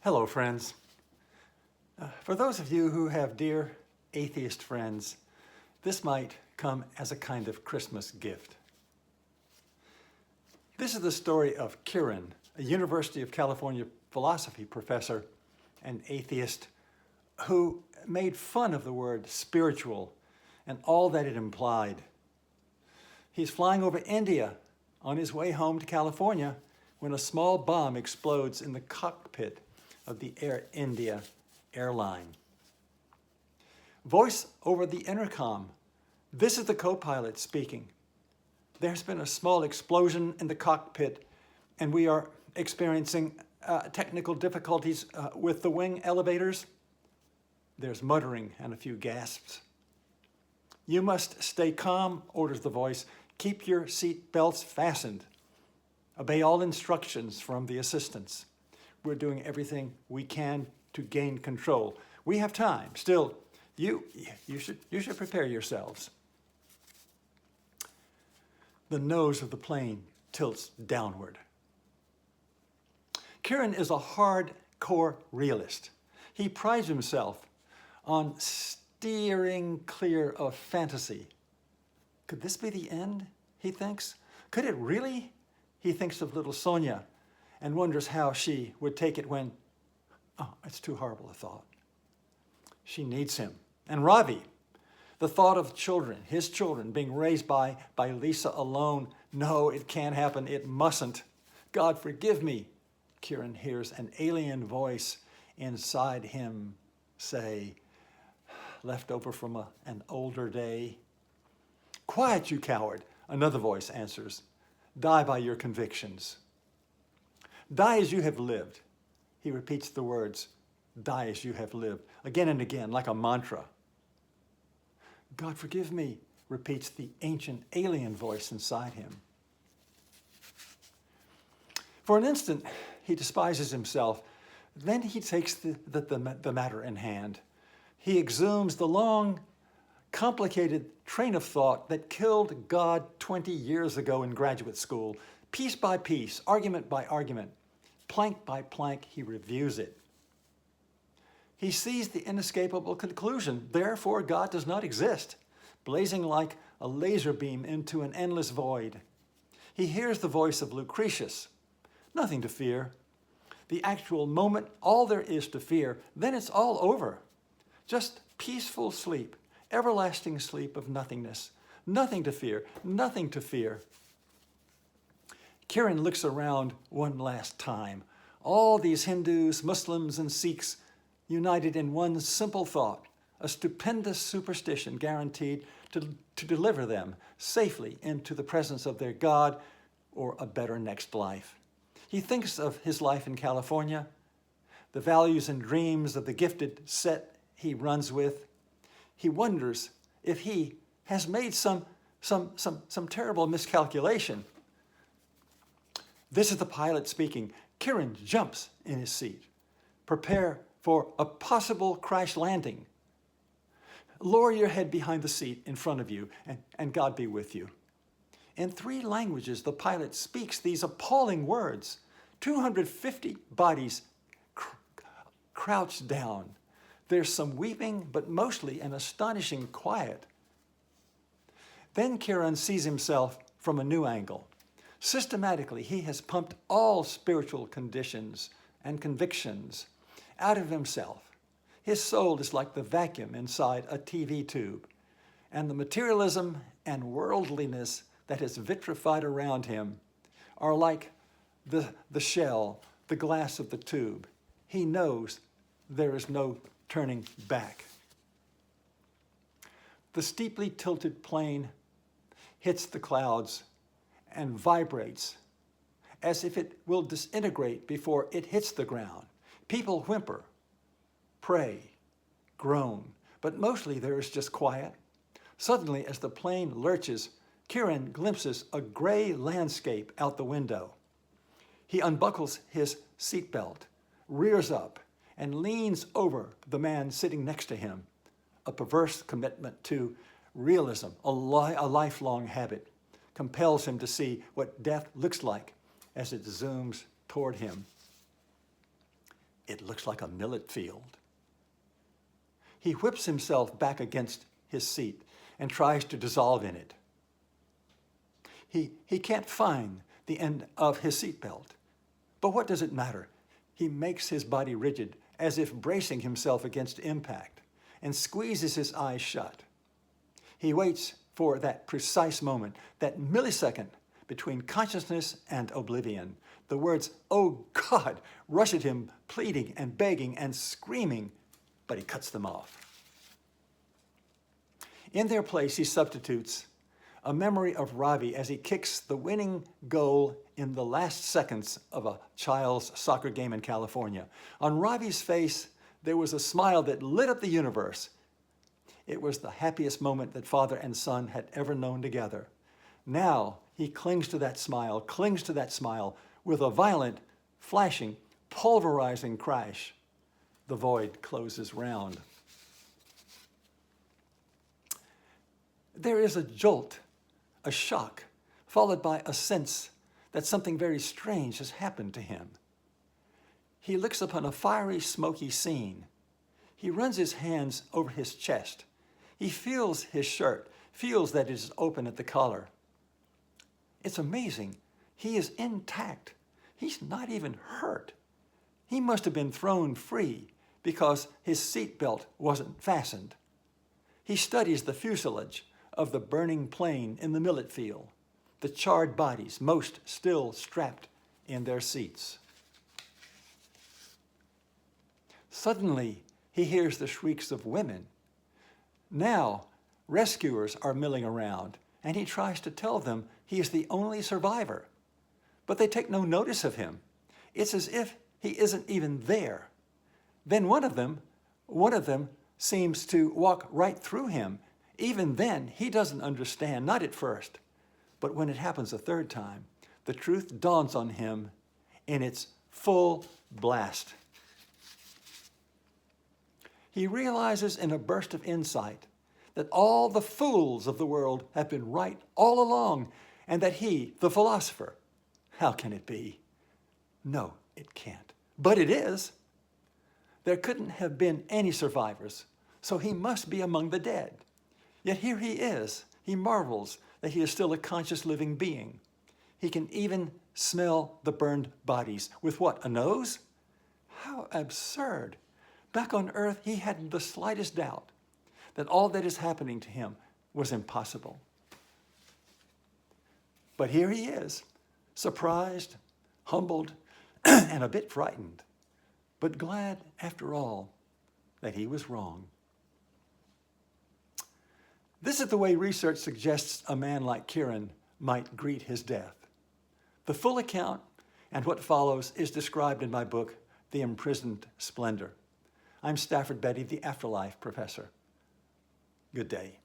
Hello, friends. For those of you who have dear atheist friends, this might come as a kind of Christmas gift. This is the story of Kieran, a University of California philosophy professor and atheist who made fun of the word spiritual and all that it implied. He's flying over India on his way home to California when a small bomb explodes in the cockpit of the Air India airline. Voice over the intercom. This is the co-pilot speaking. There's been a small explosion in the cockpit and we are experiencing technical difficulties with the wing elevators. There's muttering and a few gasps. You must stay calm, orders the voice. Keep your seat belts fastened. Obey all instructions from the assistants. We're doing everything we can to gain control. We have time. Still, you should prepare yourselves. The nose of the plane tilts downward. Kieran is a hardcore realist. He prides himself on steering clear of fantasy. Could this be the end, he thinks? Could it really? He thinks of little Sonia and wonders how she would take it when, it's too horrible a thought. She needs him. And Ravi, the thought of children, his children, being raised by Lisa alone. No, it can't happen. It mustn't. God, forgive me. Kieran hears an alien voice inside him say, left over from an older day. Quiet, you coward, another voice answers. Die by your convictions. Die as you have lived. He repeats the words, die as you have lived, again and again, like a mantra. God, forgive me, repeats the ancient alien voice inside him. For an instant, he despises himself. Then he takes the matter in hand. He exhumes the long, complicated train of thought that killed God 20 years ago in graduate school. Piece by piece, argument by argument, plank by plank, he reviews it. He sees the inescapable conclusion, therefore God does not exist, blazing like a laser beam into an endless void. He hears the voice of Lucretius. Nothing to fear. The actual moment, all there is to fear, then it's all over. Just peaceful sleep, everlasting sleep of nothingness. Nothing to fear, nothing to fear. Kieran looks around one last time. All these Hindus, Muslims, and Sikhs united in one simple thought, a stupendous superstition guaranteed to deliver them safely into the presence of their God or a better next life. He thinks of his life in California, the values and dreams of the gifted set he runs with. He wonders if he has made some terrible miscalculation. This is the pilot speaking. Kieran jumps in his seat. Prepare for a possible crash landing. Lower your head behind the seat in front of you, and God be with you. In 3 languages, the pilot speaks these appalling words. 250 bodies crouched down. There's some weeping, but mostly an astonishing quiet. Then Kieran sees himself from a new angle. Systematically, he has pumped all spiritual conditions and convictions out of himself. His soul is like the vacuum inside a TV tube, and the materialism and worldliness that has vitrified around him are like the shell, the glass of the tube. He knows there is no turning back. The steeply tilted plane hits the clouds and vibrates as if it will disintegrate before it hits the ground. People whimper, pray, groan, but mostly there is just quiet. Suddenly, as the plane lurches, Kieran glimpses a gray landscape out the window. He unbuckles his seatbelt, rears up, and leans over the man sitting next to him, a perverse commitment to realism, a lifelong habit, compels him to see what death looks like as it zooms toward him. It looks like a millet field. He whips himself back against his seat and tries to dissolve in it. He can't find the end of his seatbelt. But what does it matter? He makes his body rigid, as if bracing himself against impact, and squeezes his eyes shut. He waits for that precise moment, that millisecond between consciousness and oblivion. The words, "Oh God," rush at him, pleading and begging and screaming, but he cuts them off. In their place, he substitutes a memory of Ravi as he kicks the winning goal in the last seconds of a child's soccer game in California. On Ravi's face, there was a smile that lit up the universe. It was the happiest moment that father and son had ever known together. Now he clings to that smile with a violent, flashing, pulverizing crash. The void closes round. There is a jolt, a shock, followed by a sense that something very strange has happened to him. He looks upon a fiery, smoky scene. He runs his hands over his chest. He feels his shirt, feels that it is open at the collar. It's amazing. He is intact. He's not even hurt. He must have been thrown free because his seatbelt wasn't fastened. He studies the fuselage of the burning plane in the millet field, the charred bodies, most still strapped in their seats. Suddenly, he hears the shrieks of women. Now, rescuers are milling around, and he tries to tell them he is the only survivor, but they take no notice of him. It's as if he isn't even there. Then one of them seems to walk right through him. Even then, he doesn't understand, not at first. But when it happens a third time, the truth dawns on him in its full blast. He realizes in a burst of insight that all the fools of the world have been right all along, and that he, the philosopher, how can it be? No, it can't. But it is. There couldn't have been any survivors, so he must be among the dead. Yet here he is. He marvels that he is still a conscious living being. He can even smell the burned bodies. With what, a nose? How absurd. Back on earth, he hadn't the slightest doubt that all that is happening to him was impossible. But here he is, surprised, humbled, and a bit frightened, but glad, after all, that he was wrong. This is the way research suggests a man like Kieran might greet his death. The full account and what follows is described in my book, The Imprisoned Splendor. I'm Stafford Betty, the Afterlife professor. Good day.